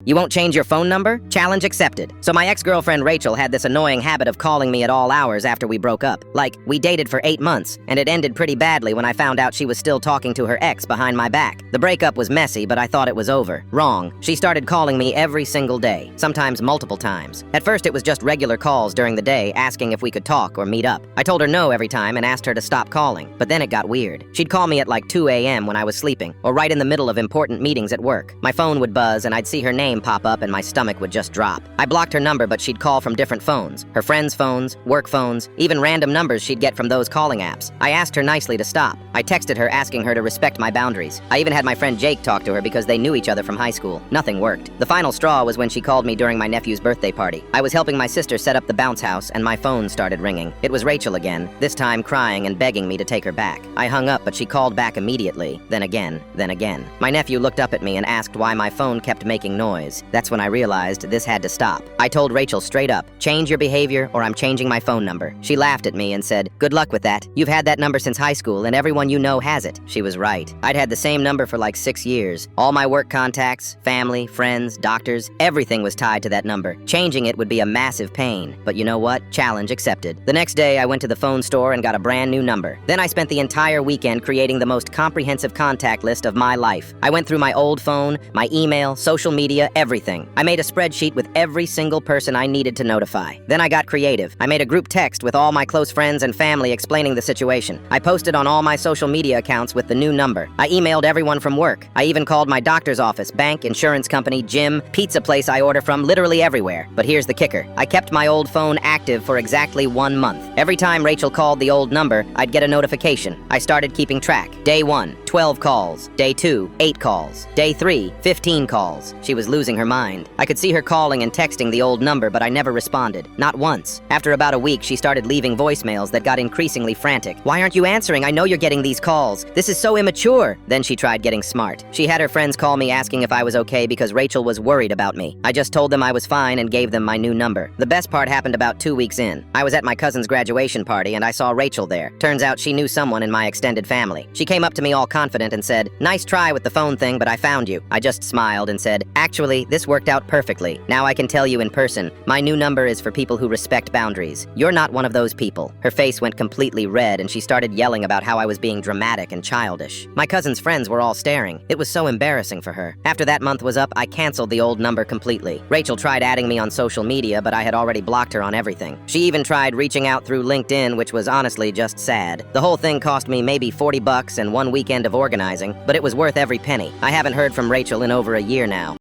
You won't change your phone number? Challenge accepted. So my ex-girlfriend Rachel had this annoying habit of calling me at all hours after we broke up. Like, we dated for 8 months, and it ended pretty badly when I found out she was still talking to her ex behind my back. The breakup was messy, but I thought it was over. Wrong. She started calling me every single day, sometimes multiple times. At first it was just regular calls during the day, asking if we could talk or meet up. I told her no every time and asked her to stop calling, but then it got weird. She'd call me at like 2 a.m. when I was sleeping, or right in the middle of important meetings at work. My phone would buzz and I'd see her name pop up and my stomach would just drop. I blocked her number, but she'd call from different phones. Her friends' phones, work phones, even random numbers she'd get from those calling apps. I asked her nicely to stop. I texted her asking her to respect my boundaries. I even had my friend Jake talk to her because they knew each other from high school. Nothing worked. The final straw was when she called me during my nephew's birthday party. I was helping my sister set up the bounce house and my phone started ringing. It was Rachel again, this time crying and begging me to take her back. I hung up, but she called back immediately. Then again. My nephew looked up at me and asked why my phone kept making noise. That's when I realized this had to stop. I told Rachel straight up, change your behavior or I'm changing my phone number. She laughed at me and said, good luck with that. You've had that number since high school and everyone you know has it. She was right. I'd had the same number for like 6 years. All my work contacts, family, friends, doctors, everything was tied to that number. Changing it would be a massive pain. But you know what? Challenge accepted. The next day I went to the phone store and got a brand new number. Then I spent the entire weekend creating the most comprehensive contact list of my life. I went through my old phone, my email, social media, everything. I made a spreadsheet with every single person I needed to notify. Then I got creative. I made a group text with all my close friends and family explaining the situation. I posted on all my social media accounts with the new number. I emailed everyone from work. I even called my doctor's office, bank, insurance company, gym, pizza place I order from, literally everywhere. But here's the kicker. I kept my old phone active for exactly 1 month. Every time Rachel called the old number, I'd get a notification. I started keeping track. Day 1, 12 calls. Day 2, 8 calls. Day 3, 15 calls. She was losing her mind. I could see her calling and texting the old number, but I never responded. Not once. After about a week, she started leaving voicemails that got increasingly frantic. Why aren't you answering? I know you're getting these calls. This is so immature. Then she tried getting smart. She had her friends call me asking if I was okay because Rachel was worried about me. I just told them I was fine and gave them my new number. The best part happened about 2 weeks in. I was at my cousin's graduation party and I saw Rachel there. Turns out she knew someone in my extended family. She came up to me all confident and said, nice try with the phone thing, but I found you. I just smiled and said, actually, this worked out perfectly. Now I can tell you in person, my new number is for people who respect boundaries. You're not one of those people. Her face went completely red and she started yelling about how I was being dramatic and childish. My cousin's friends were all staring. It was so embarrassing for her. After that month was up, I canceled the old number completely. Rachel tried adding me on social media, but I had already blocked her on everything. She even tried reaching out through LinkedIn, which was honestly just sad. The whole thing cost me maybe $40 and 1 weekend of organizing, but it was worth every penny. I haven't heard from Rachel in over a year now.